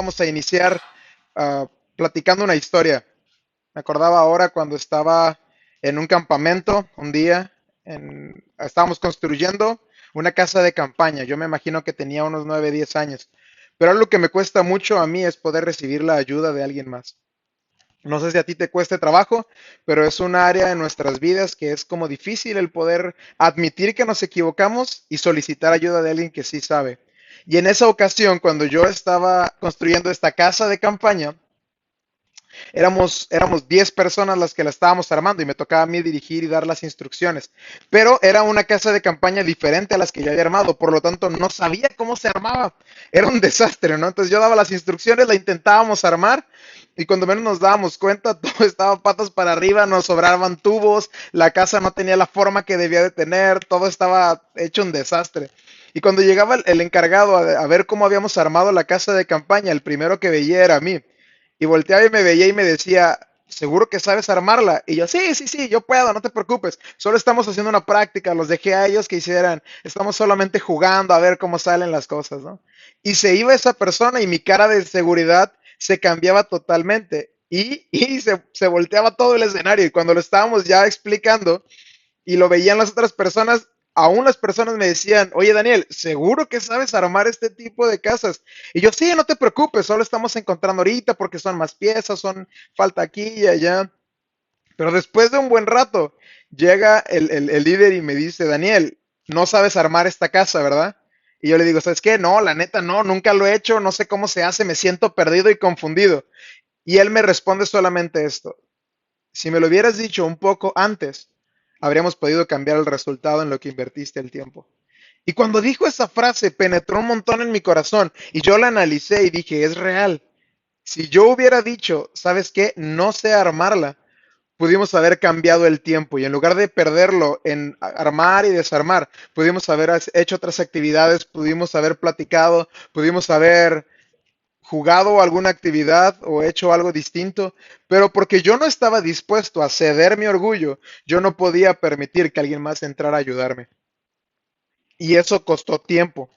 vamos a iniciar ah, platicando una historia. Me acordaba ahora cuando estaba en un campamento un día, estábamos construyendo una casa de campaña. Yo me imagino que tenía unos 9, 10 años. Pero algo que me cuesta mucho a mí es poder recibir la ayuda de alguien más. No sé si a ti te cueste trabajo, pero es un área en nuestras vidas que es como difícil el poder admitir que nos equivocamos y solicitar ayuda de alguien que sí sabe. Y en esa ocasión, cuando yo estaba construyendo esta casa de campaña, éramos 10 personas las que la estábamos armando y me tocaba a mí dirigir y dar las instrucciones. Pero era una casa de campaña diferente a las que yo había armado, por lo tanto no sabía cómo se armaba. Era un desastre, ¿no? Entonces yo daba las instrucciones, la intentábamos armar y cuando menos nos dábamos cuenta, todo estaba patas para arriba, nos sobraban tubos, la casa no tenía la forma que debía de tener, todo estaba hecho un desastre. Y cuando llegaba el encargado a ver cómo habíamos armado la casa de campaña, el primero que veía era a mí. Y volteaba y me veía y me decía, ¿seguro que sabes armarla? Y yo, sí, sí, sí, yo puedo, no te preocupes. Solo estamos haciendo una práctica, los dejé a ellos que hicieran. Estamos solamente jugando a ver cómo salen las cosas, ¿no? Y se iba esa persona y mi cara de seguridad se cambiaba totalmente. Y se volteaba todo el escenario. Y cuando lo estábamos ya explicando, y lo veían las otras personas, aún las personas me decían, oye Daniel, ¿seguro que sabes armar este tipo de casas? Y yo, sí, no te preocupes, solo estamos encontrando ahorita porque son más piezas, falta aquí y allá. Pero después de un buen rato, llega el líder y me dice, Daniel, no sabes armar esta casa, ¿verdad? Y yo le digo, ¿sabes qué? No, la neta no, nunca lo he hecho, no sé cómo se hace, me siento perdido y confundido. Y él me responde solamente esto, si me lo hubieras dicho un poco antes, habríamos podido cambiar el resultado en lo que invertiste el tiempo. Y cuando dijo esa frase, penetró un montón en mi corazón y yo la analicé y dije, es real. Si yo hubiera dicho, ¿sabes qué? No sé armarla, pudimos haber cambiado el tiempo y en lugar de perderlo en armar y desarmar, pudimos haber hecho otras actividades, pudimos haber platicado, pudimos haber jugado alguna actividad o hecho algo distinto, pero porque yo no estaba dispuesto a ceder mi orgullo, yo no podía permitir que alguien más entrara a ayudarme. Y eso costó tiempo.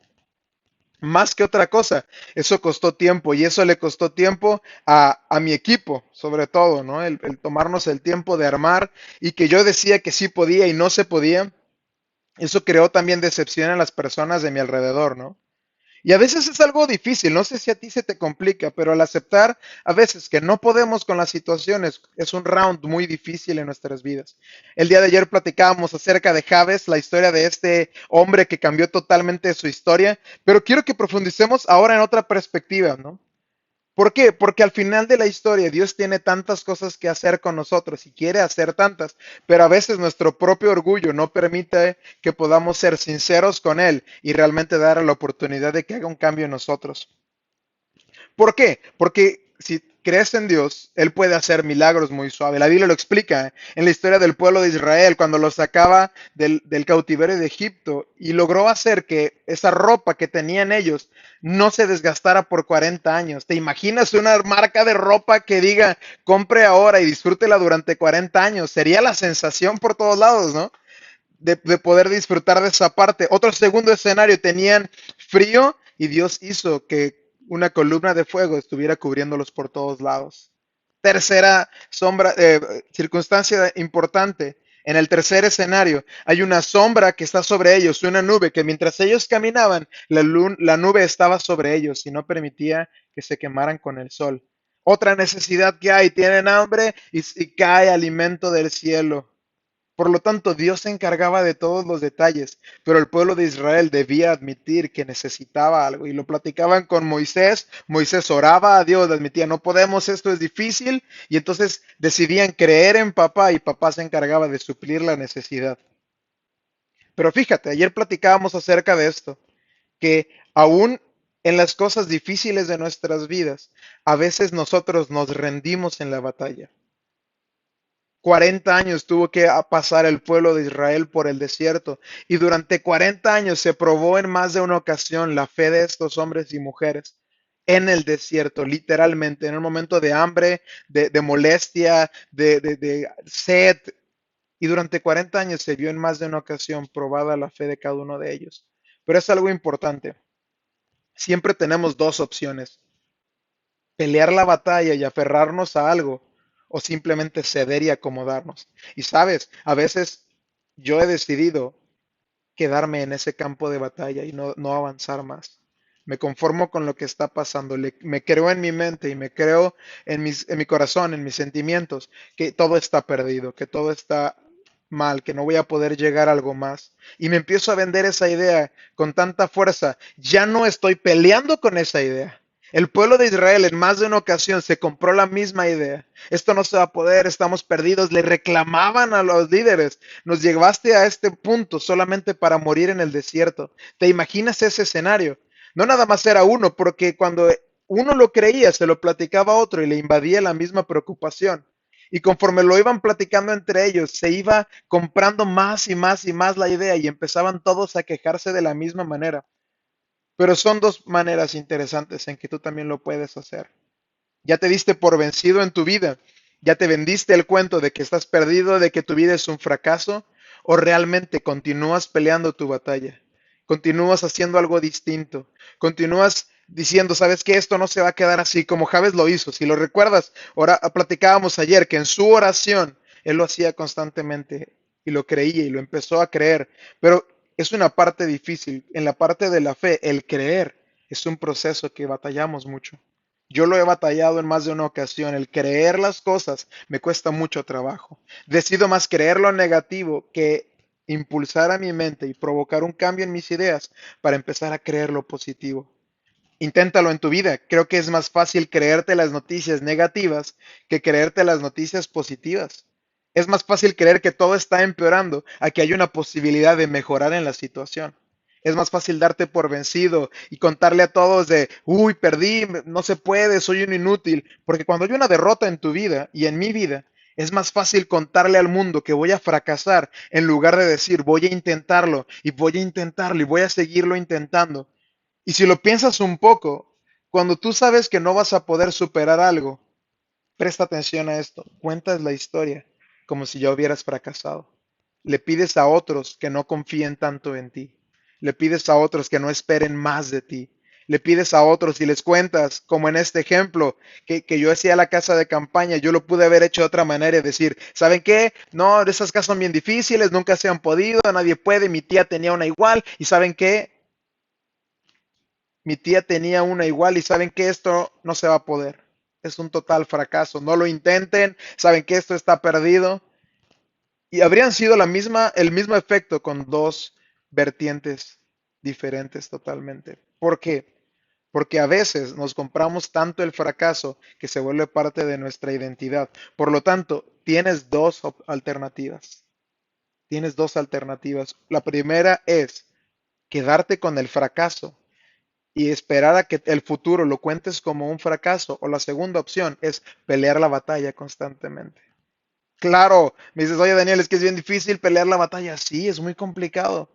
Más que otra cosa, eso costó tiempo y eso le costó tiempo a mi equipo, sobre todo, ¿no? El tomarnos el tiempo de armar y que yo decía que sí podía y no se podía, eso creó también decepción en las personas de mi alrededor, ¿no? Y a veces es algo difícil, no sé si a ti se te complica, pero al aceptar a veces que no podemos con las situaciones es un round muy difícil en nuestras vidas. El día de ayer platicábamos acerca de Javes, la historia de este hombre que cambió totalmente su historia, pero quiero que profundicemos ahora en otra perspectiva, ¿no? ¿Por qué? Porque al final de la historia Dios tiene tantas cosas que hacer con nosotros y quiere hacer tantas, pero a veces nuestro propio orgullo no permite que podamos ser sinceros con Él y realmente dar la oportunidad de que haga un cambio en nosotros. ¿Por qué? Porque si crees en Dios, Él puede hacer milagros muy suaves. La Biblia lo explica en la historia del pueblo de Israel, cuando lo sacaba del cautiverio de Egipto y logró hacer que esa ropa que tenían ellos no se desgastara por 40 años. ¿Te imaginas una marca de ropa que diga, compre ahora y disfrútela durante 40 años? Sería la sensación por todos lados, ¿no? De poder disfrutar de esa parte. Otro segundo escenario, tenían frío y Dios hizo que una columna de fuego estuviera cubriéndolos por todos lados. Tercera circunstancia importante. En el tercer escenario hay una sombra que está sobre ellos, una nube que mientras ellos caminaban, la nube estaba sobre ellos y no permitía que se quemaran con el sol. Otra necesidad que hay, tienen hambre y cae alimento del cielo. Por lo tanto, Dios se encargaba de todos los detalles, pero el pueblo de Israel debía admitir que necesitaba algo y lo platicaban con Moisés. Moisés oraba a Dios, le admitía, no podemos, esto es difícil, y entonces decidían creer en papá y papá se encargaba de suplir la necesidad. Pero fíjate, ayer platicábamos acerca de esto, que aún en las cosas difíciles de nuestras vidas, a veces nosotros nos rendimos en la batalla. 40 años tuvo que pasar el pueblo de Israel por el desierto y durante 40 años se probó en más de una ocasión la fe de estos hombres y mujeres en el desierto, literalmente, en un momento de hambre, de molestia, de sed. Y durante 40 años se vio en más de una ocasión probada la fe de cada uno de ellos. Pero es algo importante. Siempre tenemos dos opciones. pelear la batalla y aferrarnos a algo o simplemente ceder y acomodarnos. Y sabes, a veces yo he decidido quedarme en ese campo de batalla y no avanzar más. Me conformo con lo que está pasando, me creo en mi mente y me creo en mi corazón, en mis sentimientos, que todo está perdido, que todo está mal, que no voy a poder llegar a algo más. Y me empiezo a vender esa idea con tanta fuerza. Ya no estoy peleando con esa idea. El pueblo de Israel en más de una ocasión se compró la misma idea. Esto no se va a poder, estamos perdidos. Le reclamaban a los líderes, nos llevaste a este punto solamente para morir en el desierto. ¿Te imaginas ese escenario? No nada más era uno, porque cuando uno lo creía, se lo platicaba a otro y le invadía la misma preocupación. Y conforme lo iban platicando entre ellos, se iba comprando más y más y más la idea y empezaban todos a quejarse de la misma manera. Pero son dos maneras interesantes en que tú también lo puedes hacer. Ya te diste por vencido en tu vida, ya te vendiste el cuento de que estás perdido, de que tu vida es un fracaso, o realmente continúas peleando tu batalla, continúas haciendo algo distinto, continúas diciendo, sabes que esto no se va a quedar así como Javes lo hizo. Si lo recuerdas, platicábamos ayer que en su oración él lo hacía constantemente y lo creía y lo empezó a creer, pero es una parte difícil. En la parte de la fe, el creer es un proceso que batallamos mucho. Yo lo he batallado en más de una ocasión. El creer las cosas me cuesta mucho trabajo. Decido más creer lo negativo que impulsar a mi mente y provocar un cambio en mis ideas para empezar a creer lo positivo. Inténtalo en tu vida. Creo que es más fácil creerte las noticias negativas que creerte las noticias positivas. Es más fácil creer que todo está empeorando a que hay una posibilidad de mejorar en la situación. Es más fácil darte por vencido y contarle a todos de, uy, perdí, no se puede, soy un inútil. Porque cuando hay una derrota en tu vida y en mi vida, es más fácil contarle al mundo que voy a fracasar en lugar de decir, voy a intentarlo y voy a intentarlo y voy a seguirlo intentando. Y si lo piensas un poco, cuando tú sabes que no vas a poder superar algo, presta atención a esto, cuentas la historia como si ya hubieras fracasado. Le pides a otros que no confíen tanto en ti. Le pides a otros que no esperen más de ti. Le pides a otros y les cuentas, como en este ejemplo, que yo hacía la casa de campaña, yo lo pude haber hecho de otra manera y decir, ¿saben qué? No, esas casas son bien difíciles, nunca se han podido, nadie puede, mi tía tenía una igual, y ¿saben qué? Mi tía tenía una igual y saben que esto no se va a poder. Es un total fracaso. No lo intenten, saben que esto está perdido. Y habrían sido el mismo efecto con dos vertientes diferentes totalmente. ¿Por qué? Porque a veces nos compramos tanto el fracaso que se vuelve parte de nuestra identidad. Por lo tanto, tienes dos alternativas. Tienes dos alternativas. La primera es quedarte con el fracaso y esperar a que el futuro lo cuentes como un fracaso. O la segunda opción es pelear la batalla constantemente. Claro, me dices, oye Daniel, es que es bien difícil pelear la batalla. Sí, es muy complicado.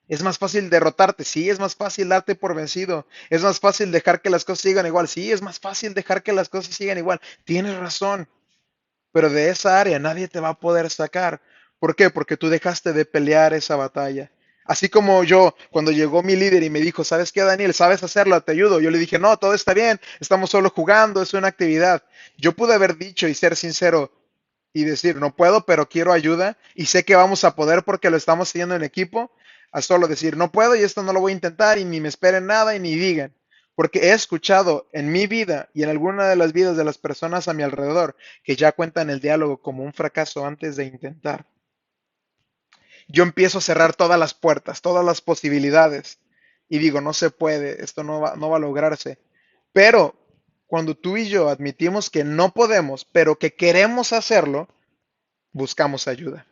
Es más fácil derrotarte, sí, es más fácil darte por vencido. Es más fácil dejar que las cosas sigan igual, sí, es más fácil dejar que las cosas sigan igual. Tienes razón, pero de esa área nadie te va a poder sacar. ¿Por qué? Porque tú dejaste de pelear esa batalla. Así como yo, cuando llegó mi líder y me dijo, ¿sabes qué, Daniel? ¿Sabes hacerlo? Te ayudo. Yo le dije, no, todo está bien, estamos solo jugando, es una actividad. Yo pude haber dicho y ser sincero y decir, no puedo, pero quiero ayuda y sé que vamos a poder porque lo estamos haciendo en equipo, a solo decir, no puedo y esto no lo voy a intentar y ni me esperen nada y ni digan. Porque he escuchado en mi vida y en alguna de las vidas de las personas a mi alrededor que ya cuentan el diálogo como un fracaso antes de intentar. Yo empiezo a cerrar todas las puertas, todas las posibilidades y digo, no se puede, esto no va a lograrse. Pero cuando tú y yo admitimos que no podemos, pero que queremos hacerlo, buscamos ayuda.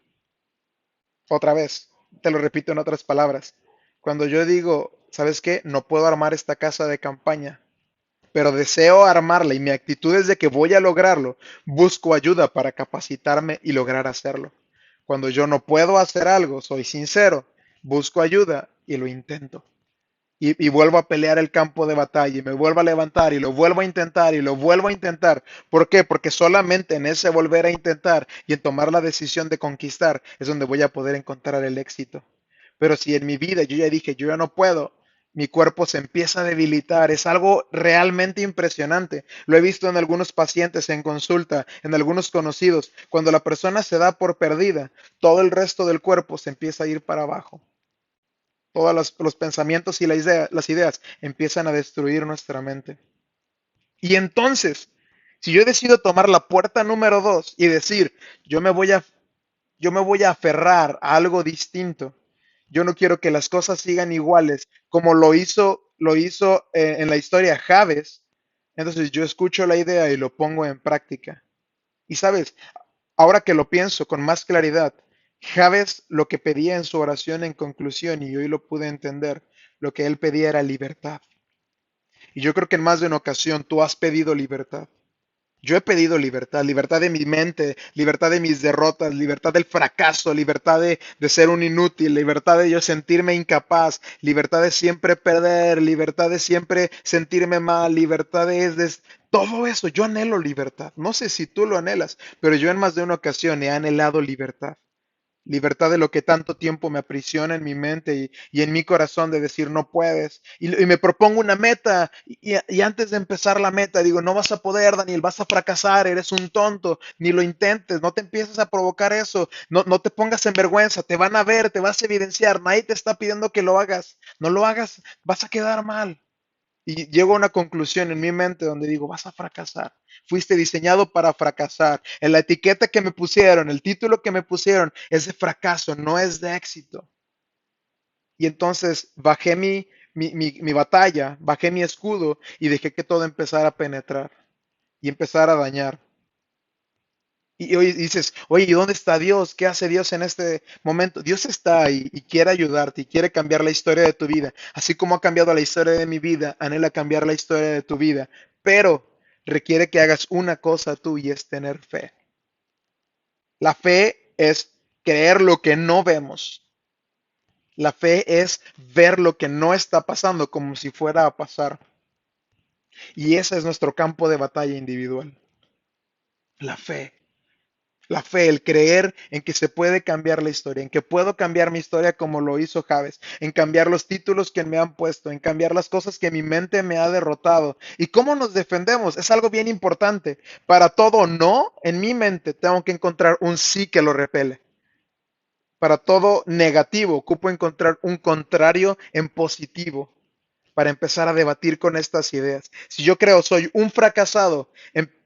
Otra vez, te lo repito en otras palabras. Cuando yo digo, ¿sabes qué? No puedo armar esta casa de campaña, pero deseo armarla y mi actitud es de que voy a lograrlo, busco ayuda para capacitarme y lograr hacerlo. Cuando yo no puedo hacer algo, soy sincero, busco ayuda y lo intento. Y vuelvo a pelear el campo de batalla y me vuelvo a levantar y lo vuelvo a intentar y lo vuelvo a intentar. ¿Por qué? Porque solamente en ese volver a intentar y en tomar la decisión de conquistar es donde voy a poder encontrar el éxito. Pero si en mi vida yo ya dije, yo ya no puedo, mi cuerpo se empieza a debilitar. Es algo realmente impresionante. Lo he visto en algunos pacientes en consulta, en algunos conocidos. Cuando la persona se da por perdida, todo el resto del cuerpo se empieza a ir para abajo. Todos los pensamientos y las ideas empiezan a destruir nuestra mente. Y entonces, si yo decido tomar la puerta número 2 y decir, yo me voy a, yo me voy a aferrar a algo distinto, yo no quiero que las cosas sigan iguales como lo hizo en la historia Javes, entonces yo escucho la idea y lo pongo en práctica. Y sabes, ahora que lo pienso con más claridad, Javes lo que pedía en su oración en conclusión, y hoy lo pude entender, lo que él pedía era libertad. Y yo creo que en más de una ocasión tú has pedido libertad. Yo he pedido libertad, libertad de mi mente, libertad de mis derrotas, libertad del fracaso, libertad de ser un inútil, libertad de yo sentirme incapaz, libertad de siempre perder, libertad de siempre sentirme mal, libertad de todo eso. Yo anhelo libertad. No sé si tú lo anhelas, pero yo en más de una ocasión he anhelado libertad. Libertad de lo que tanto tiempo me aprisiona en mi mente y en mi corazón de decir no puedes. Y me propongo una meta y antes de empezar la meta digo, no vas a poder, Daniel, vas a fracasar, eres un tonto, ni lo intentes, no te empieces a provocar eso, no te pongas en vergüenza, te van a ver, te vas a evidenciar, nadie te está pidiendo que lo hagas, no lo hagas, vas a quedar mal. Y llego a una conclusión en mi mente donde digo, vas a fracasar. Fuiste diseñado para fracasar. En la etiqueta que me pusieron, el título que me pusieron es de fracaso, no es de éxito. Y entonces bajé mi batalla, bajé mi escudo y dejé que todo empezara a penetrar y empezar a dañar. Y hoy dices, oye, ¿y dónde está Dios? ¿Qué hace Dios en este momento? Dios está ahí y quiere ayudarte y quiere cambiar la historia de tu vida. Así como ha cambiado la historia de mi vida, anhela cambiar la historia de tu vida. Pero requiere que hagas una cosa tú y es tener fe. La fe es creer lo que no vemos. La fe es ver lo que no está pasando como si fuera a pasar. Y ese es nuestro campo de batalla individual. La fe. La fe, el creer en que se puede cambiar la historia, en que puedo cambiar mi historia como lo hizo Javes, en cambiar los títulos que me han puesto, en cambiar las cosas que mi mente me ha derrotado. ¿Y cómo nos defendemos? Es algo bien importante. Para todo no, en mi mente tengo que encontrar un sí que lo repele. Para todo negativo, ocupo encontrar un contrario en positivo para empezar a debatir con estas ideas. Si yo creo soy un fracasado,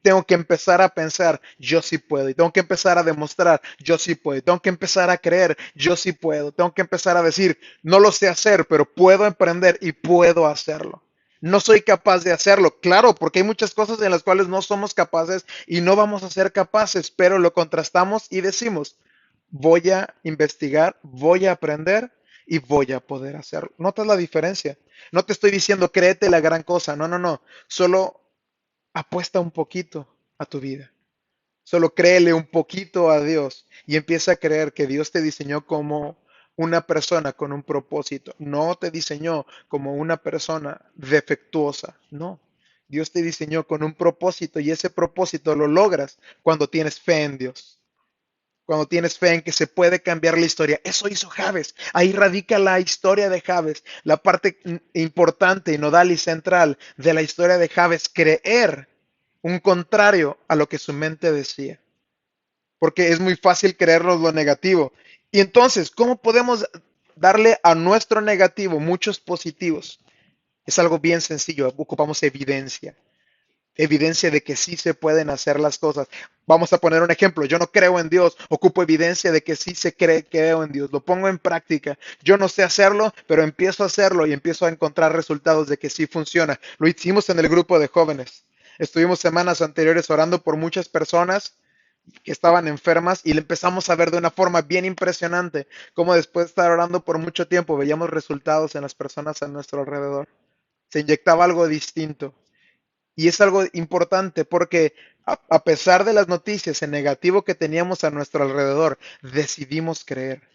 tengo que empezar a pensar, yo sí puedo. Y tengo que empezar a demostrar, yo sí puedo. Tengo que empezar a creer, yo sí puedo. Tengo que empezar a decir, no lo sé hacer, pero puedo emprender y puedo hacerlo. No soy capaz de hacerlo, claro, porque hay muchas cosas en las cuales no somos capaces y no vamos a ser capaces, pero lo contrastamos y decimos, voy a investigar, voy a aprender y voy a poder hacerlo. ¿Notas la diferencia? No te estoy diciendo créete la gran cosa, no, no, no. Solo apuesta un poquito a tu vida. Solo créele un poquito a Dios y empieza a creer que Dios te diseñó como una persona con un propósito. No te diseñó como una persona defectuosa, no. Dios te diseñó con un propósito y ese propósito lo logras cuando tienes fe en Dios, cuando tienes fe en que se puede cambiar la historia. Eso hizo Javes. Ahí radica la historia de Javes, la parte importante y nodal y central de la historia de Javes, creer un contrario a lo que su mente decía. Porque es muy fácil creernos lo negativo. Y entonces, ¿cómo podemos darle a nuestro negativo muchos positivos? Es algo bien sencillo, ocupamos evidencia. Evidencia de que sí se pueden hacer las cosas. Vamos a poner un ejemplo. Yo no creo en Dios, ocupo evidencia de que sí creo en Dios. Lo pongo en práctica. Yo no sé hacerlo, pero empiezo a hacerlo y empiezo a encontrar resultados de que sí funciona. Lo hicimos en el grupo de jóvenes. Estuvimos semanas anteriores orando por muchas personas que estaban enfermas y le empezamos a ver de una forma bien impresionante cómo después de estar orando por mucho tiempo veíamos resultados en las personas a nuestro alrededor. Se inyectaba algo distinto. Y es algo importante porque a pesar de las noticias en negativo que teníamos a nuestro alrededor, decidimos creer.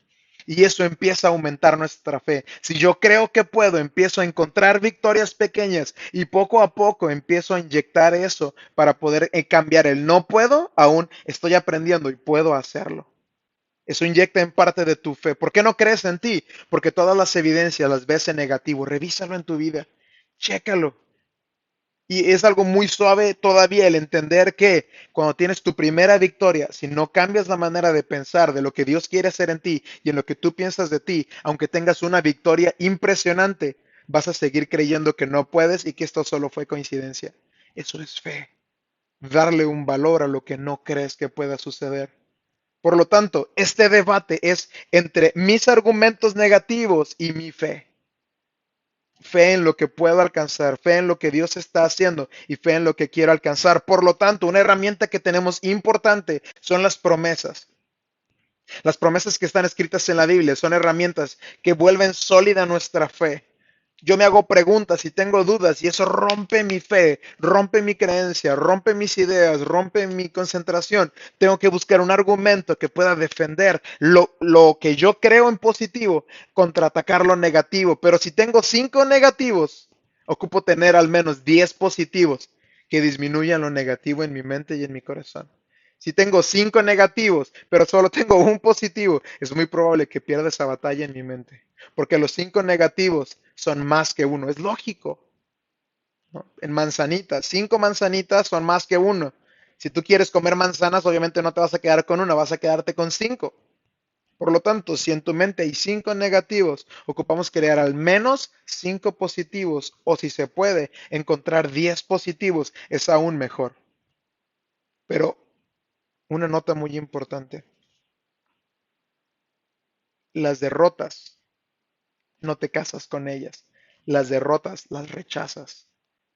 Y eso empieza a aumentar nuestra fe. Si yo creo que puedo, empiezo a encontrar victorias pequeñas y poco a poco empiezo a inyectar eso para poder cambiar el no puedo, aún estoy aprendiendo y puedo hacerlo. Eso inyecta en parte de tu fe. ¿Por qué no crees en ti? Porque todas las evidencias las ves en negativo. Revísalo en tu vida. Chécalo. Y es algo muy suave todavía el entender que cuando tienes tu primera victoria, si no cambias la manera de pensar de lo que Dios quiere hacer en ti y en lo que tú piensas de ti, aunque tengas una victoria impresionante, vas a seguir creyendo que no puedes y que esto solo fue coincidencia. Eso es fe. Darle un valor a lo que no crees que pueda suceder. Por lo tanto, este debate es entre mis argumentos negativos y mi fe. Fe en lo que puedo alcanzar, fe en lo que Dios está haciendo y fe en lo que quiero alcanzar. Por lo tanto, una herramienta que tenemos importante son las promesas. Las promesas que están escritas en la Biblia son herramientas que vuelven sólida nuestra fe. Yo me hago preguntas y tengo dudas y eso rompe mi fe, rompe mi creencia, rompe mis ideas, rompe mi concentración. Tengo que buscar un argumento que pueda defender lo que yo creo en positivo contra atacar lo negativo. Pero si tengo 5 negativos, ocupo tener al menos 10 positivos que disminuyan lo negativo en mi mente y en mi corazón. Si tengo 5 negativos, pero solo tengo un positivo, es muy probable que pierda esa batalla en mi mente. Porque los 5 negativos son más que uno. Es lógico, ¿no? En manzanitas, 5 manzanitas son más que uno. Si tú quieres comer manzanas, obviamente no te vas a quedar con una, vas a quedarte con 5. Por lo tanto, si en tu mente hay 5 negativos, ocupamos crear al menos 5 positivos, o si se puede, encontrar 10 positivos, es aún mejor. Pero una nota muy importante, las derrotas no te casas con ellas. Las derrotas las rechazas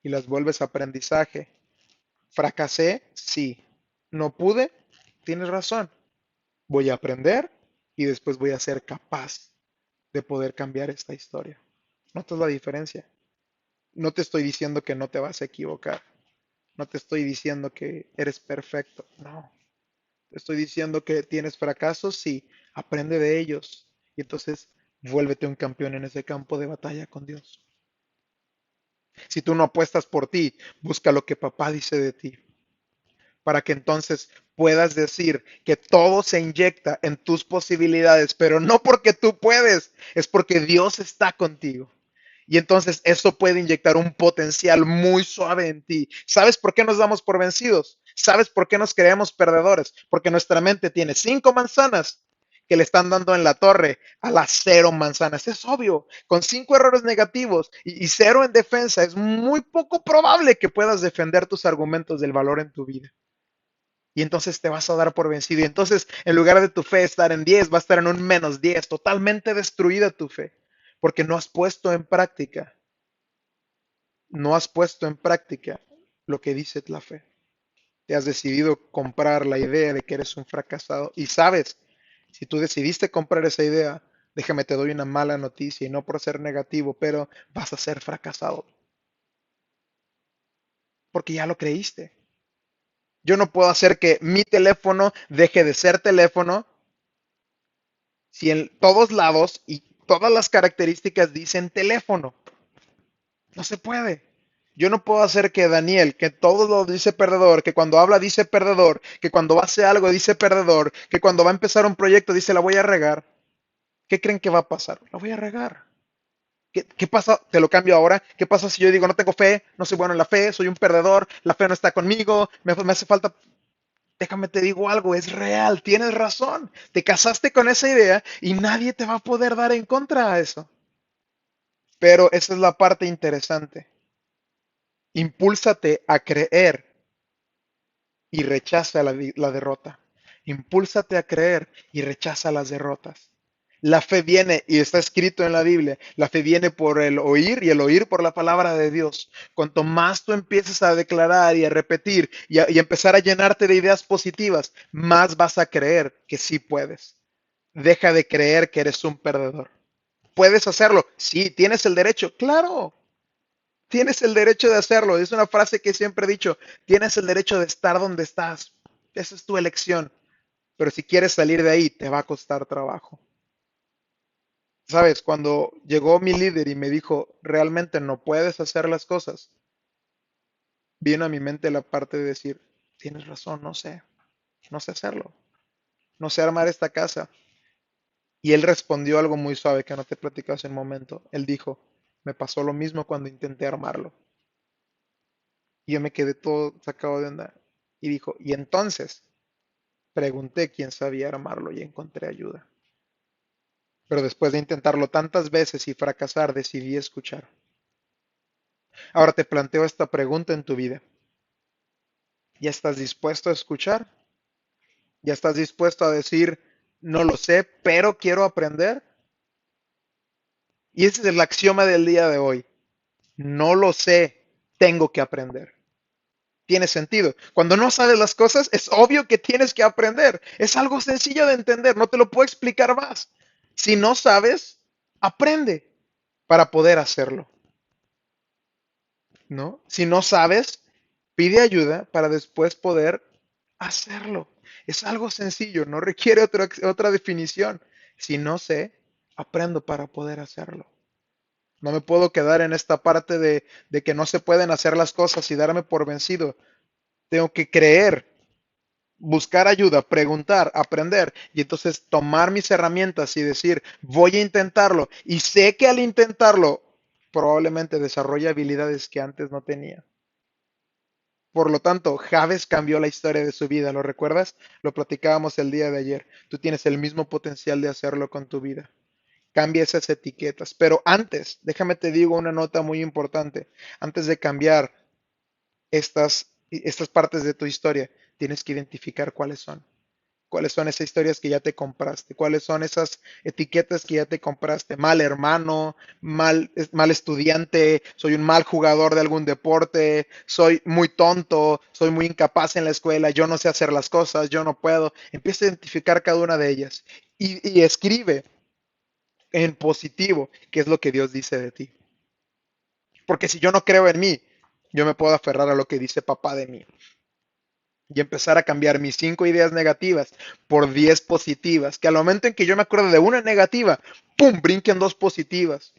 y las vuelves aprendizaje. Fracasé, sí. No pude, tienes razón. Voy a aprender y después voy a ser capaz de poder cambiar esta historia. ¿Notas la diferencia? No te estoy diciendo que no te vas a equivocar. No te estoy diciendo que eres perfecto. No. Te estoy diciendo que tienes fracasos, sí. Aprende de ellos. Y entonces vuélvete un campeón en ese campo de batalla con Dios. Si tú no apuestas por ti, busca lo que papá dice de ti, para que entonces puedas decir que todo se inyecta en tus posibilidades, pero no porque tú puedes, es porque Dios está contigo. Y entonces eso puede inyectar un potencial muy suave en ti. ¿Sabes por qué nos damos por vencidos? ¿Sabes por qué nos creemos perdedores? Porque nuestra mente tiene 5 manzanas que le están dando en la torre a las 0 manzanas. Es obvio, con 5 errores negativos y 0 en defensa, es muy poco probable que puedas defender tus argumentos del valor en tu vida. Y entonces te vas a dar por vencido. Y entonces, en lugar de tu fe estar en 10, va a estar en un -10, totalmente destruida tu fe, porque no has puesto en práctica, no has puesto en práctica lo que dice la fe. Te has decidido comprar la idea de que eres un fracasado. Y sabes, si tú decidiste comprar esa idea, déjame te doy una mala noticia y no por ser negativo, pero vas a ser fracasado, porque ya lo creíste. Yo no puedo hacer que mi teléfono deje de ser teléfono si en todos lados y todas las características dicen teléfono. No se puede. Yo no puedo hacer que Daniel, que todo lo dice perdedor, que cuando habla dice perdedor, que cuando hace algo dice perdedor, que cuando va a empezar un proyecto dice la voy a regar. ¿Qué creen que va a pasar? La voy a regar. ¿Qué pasa? Te lo cambio ahora. ¿Qué pasa si yo digo no tengo fe, no soy bueno en la fe, soy un perdedor, la fe no está conmigo, me hace falta. Déjame te digo algo, es real, tienes razón. Te casaste con esa idea y nadie te va a poder dar en contra a eso. Pero esa es la parte interesante. Impúlsate a creer y rechaza la derrota. Impúlsate a creer y rechaza las derrotas. La fe viene, y está escrito en la Biblia, la fe viene por el oír y el oír por la palabra de Dios. Cuanto más tú empieces a declarar y a repetir y empezar a llenarte de ideas positivas, más vas a creer que sí puedes. Deja de creer que eres un perdedor. ¿Puedes hacerlo? Sí, tienes el derecho. Claro, tienes el derecho de hacerlo. Es una frase que siempre he dicho. Tienes el derecho de estar donde estás. Esa es tu elección. Pero si quieres salir de ahí, te va a costar trabajo. Sabes, cuando llegó mi líder y me dijo, realmente no puedes hacer las cosas, vino a mi mente la parte de decir, tienes razón, no sé hacerlo. no sé armar esta casa. Y él respondió algo muy suave que no te he platicado hace un momento. Él dijo, me pasó lo mismo cuando intenté armarlo. Y yo me quedé todo sacado de onda. Y dijo, y entonces pregunté quién sabía armarlo y encontré ayuda. Pero después de intentarlo tantas veces y fracasar, decidí escuchar. Ahora te planteo esta pregunta en tu vida. ¿Ya estás dispuesto a escuchar? ¿Ya estás dispuesto a decir, no lo sé, pero quiero aprender? Y ese es el axioma del día de hoy. No lo sé, tengo que aprender. Tiene sentido. Cuando no sabes las cosas, es obvio que tienes que aprender. Es algo sencillo de entender, no te lo puedo explicar más. Si no sabes, aprende para poder hacerlo, ¿no? Si no sabes, pide ayuda para después poder hacerlo. Es algo sencillo, no requiere otra definición. Si no sé, aprendo para poder hacerlo. No me puedo quedar en esta parte de que no se pueden hacer las cosas y darme por vencido. Tengo que creer, buscar ayuda, preguntar, aprender y entonces tomar mis herramientas y decir, voy a intentarlo. Y sé que al intentarlo probablemente desarrolle habilidades que antes no tenía. Por lo tanto, Javes cambió la historia de su vida, ¿lo recuerdas? Lo platicábamos el día de ayer. Tú tienes el mismo potencial de hacerlo con tu vida. Cambia esas etiquetas. Pero antes, déjame te digo una nota muy importante. Antes de cambiar estas partes de tu historia, tienes que identificar cuáles son. ¿Cuáles son esas historias que ya te compraste? ¿Cuáles son esas etiquetas que ya te compraste? Mal hermano, mal estudiante, soy un mal jugador de algún deporte, soy muy tonto, soy muy incapaz en la escuela, yo no sé hacer las cosas, yo no puedo. Empieza a identificar cada una de ellas y escribe en positivo qué es lo que Dios dice de ti. Porque si yo no creo en mí, yo me puedo aferrar a lo que dice papá de mí y empezar a cambiar mis 5 ideas negativas por 10 positivas, que al momento en que yo me acuerdo de una negativa, ¡pum!, brinquen 2 positivas.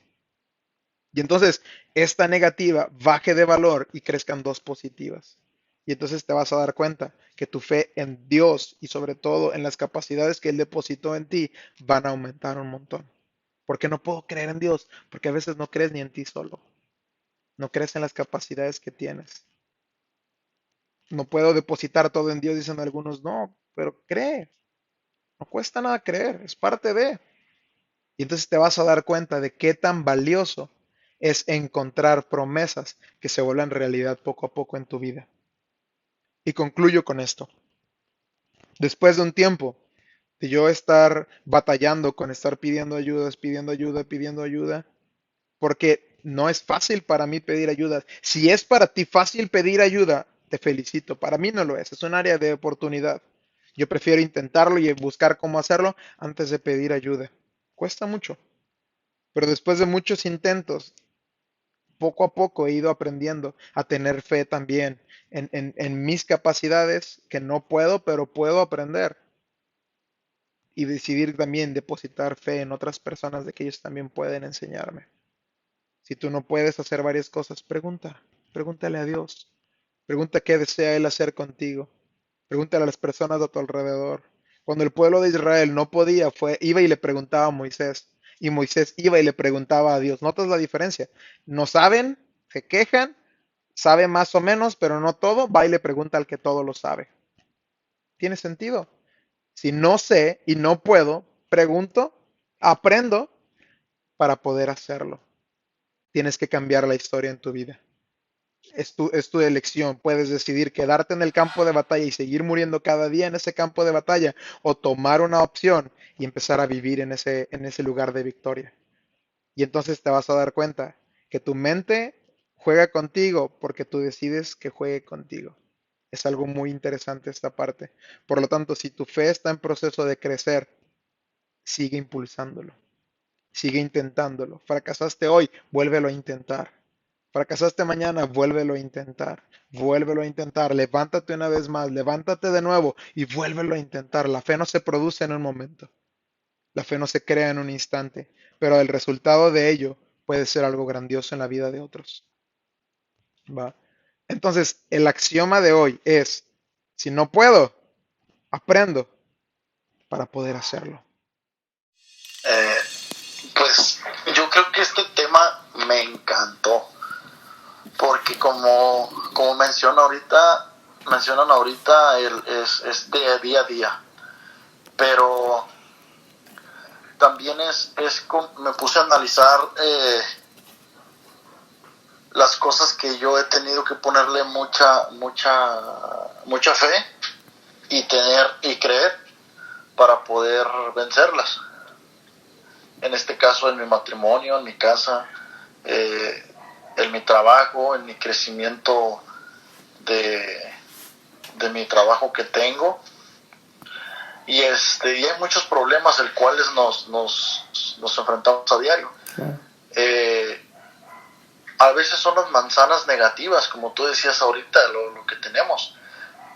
Y entonces esta negativa baje de valor y crezcan 2 positivas. Y entonces te vas a dar cuenta que tu fe en Dios y sobre todo en las capacidades que Él depositó en ti van a aumentar un montón. ¿Por qué no puedo creer en Dios? Porque a veces no crees ni en ti solo. No crees en las capacidades que tienes. No puedo depositar todo en Dios, dicen algunos, no, pero cree. No cuesta nada creer, es parte de. Y entonces te vas a dar cuenta de qué tan valioso es encontrar promesas que se vuelvan realidad poco a poco en tu vida. Y concluyo con esto. Después de un tiempo de yo estar batallando con estar pidiendo ayudas, pidiendo ayuda, pidiendo ayuda, porque no es fácil para mí pedir ayuda. Si es para ti fácil pedir ayuda, te felicito. Para mí no lo es un área de oportunidad. Yo prefiero intentarlo y buscar cómo hacerlo antes de pedir ayuda. Cuesta mucho, pero después de muchos intentos, poco a poco he ido aprendiendo a tener fe también en mis capacidades, que no puedo, pero puedo aprender. Y decidir también depositar fe en otras personas de que ellos también pueden enseñarme. Si tú no puedes hacer varias cosas, pregúntale a Dios. Pregunta qué desea Él hacer contigo. Pregúntale a las personas a tu alrededor. Cuando el pueblo de Israel no podía, iba y le preguntaba a Moisés. Y Moisés iba y le preguntaba a Dios. ¿Notas la diferencia? No saben, se quejan, sabe más o menos, pero no todo. Va y le pregunta al que todo lo sabe. ¿Tiene sentido? Si no sé y no puedo, pregunto, aprendo para poder hacerlo. Tienes que cambiar la historia en tu vida. Es tu elección. Puedes decidir quedarte en el campo de batalla y seguir muriendo cada día en ese campo de batalla o tomar una opción y empezar a vivir en ese lugar de victoria. Y entonces te vas a dar cuenta que tu mente juega contigo porque tú decides que juegue contigo. Es algo muy interesante esta parte. Por lo tanto, si tu fe está en proceso de crecer, sigue impulsándolo. Sigue intentándolo. Fracasaste hoy, vuélvelo a intentar. Fracasaste mañana, vuélvelo a intentar. Vuélvelo a intentar. Levántate una vez más, levántate de nuevo y vuélvelo a intentar. La fe no se produce en un momento. La fe no se crea en un instante, pero el resultado de ello puede ser algo grandioso en la vida de otros. ¿Va? Entonces, el axioma de hoy es, si no puedo, aprendo para poder hacerlo? Eh, pues yo creo que este tema me encantó, porque como mencionan ahorita es de día a día, pero también me puse a analizar las cosas que yo he tenido que ponerle mucha fe y creer para poder vencerlas. En este caso, en mi matrimonio, en mi casa, en mi trabajo, en mi crecimiento de mi trabajo que tengo. Y hay muchos problemas el cuales nos enfrentamos a diario. A veces son las manzanas negativas, como tú decías ahorita, lo que tenemos,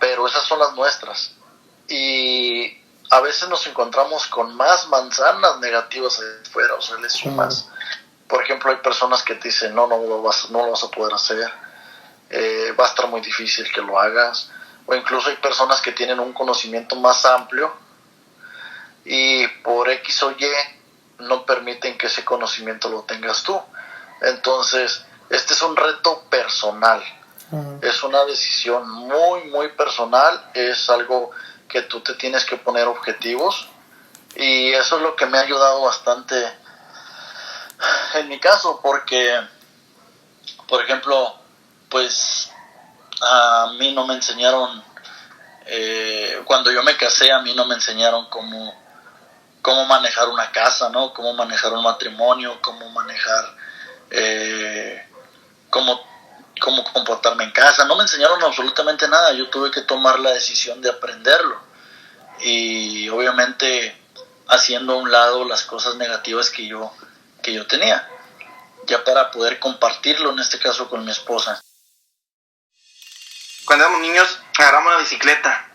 pero esas son las nuestras. Y a veces nos encontramos con más manzanas negativas afuera, o sea, le sumas. Por ejemplo, hay personas que te dicen, no lo vas a poder hacer, va a estar muy difícil que lo hagas. O incluso hay personas que tienen un conocimiento más amplio y por X o Y no permiten que ese conocimiento lo tengas tú. Entonces, este es un reto personal. Es una decisión muy, muy personal. Es algo que tú te tienes que poner objetivos. Y eso es lo que me ha ayudado bastante en mi caso, porque, por ejemplo, pues a mí no me enseñaron, cuando yo me casé, a mí no me enseñaron cómo manejar una casa, ¿no? Cómo manejar un matrimonio, cómo manejar, cómo comportarme en casa. No me enseñaron absolutamente nada. Yo tuve que tomar la decisión de aprenderlo. Y obviamente haciendo a un lado las cosas negativas que yo tenía, ya para poder compartirlo, en este caso con mi esposa. Cuando éramos niños agarramos la bicicleta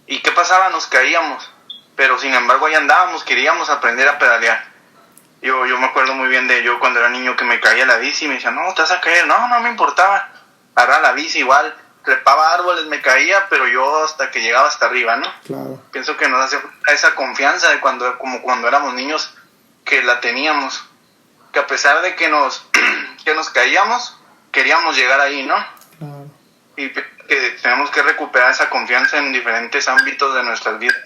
y ¿qué pasaba? Nos caíamos, pero sin embargo ahí andábamos, queríamos aprender a pedalear. Yo me acuerdo muy bien de yo cuando era niño que me caía la bici y me decían, no, te vas a caer. No me importaba, agarraba la bici igual, trepaba árboles, me caía, pero yo hasta que llegaba hasta arriba, ¿no? Claro. Pienso que nos hace esa confianza de como cuando éramos niños, que la teníamos, que a pesar de que nos caíamos, queríamos llegar ahí, ¿no? Claro. Y que tenemos que recuperar esa confianza en diferentes ámbitos de nuestras vidas.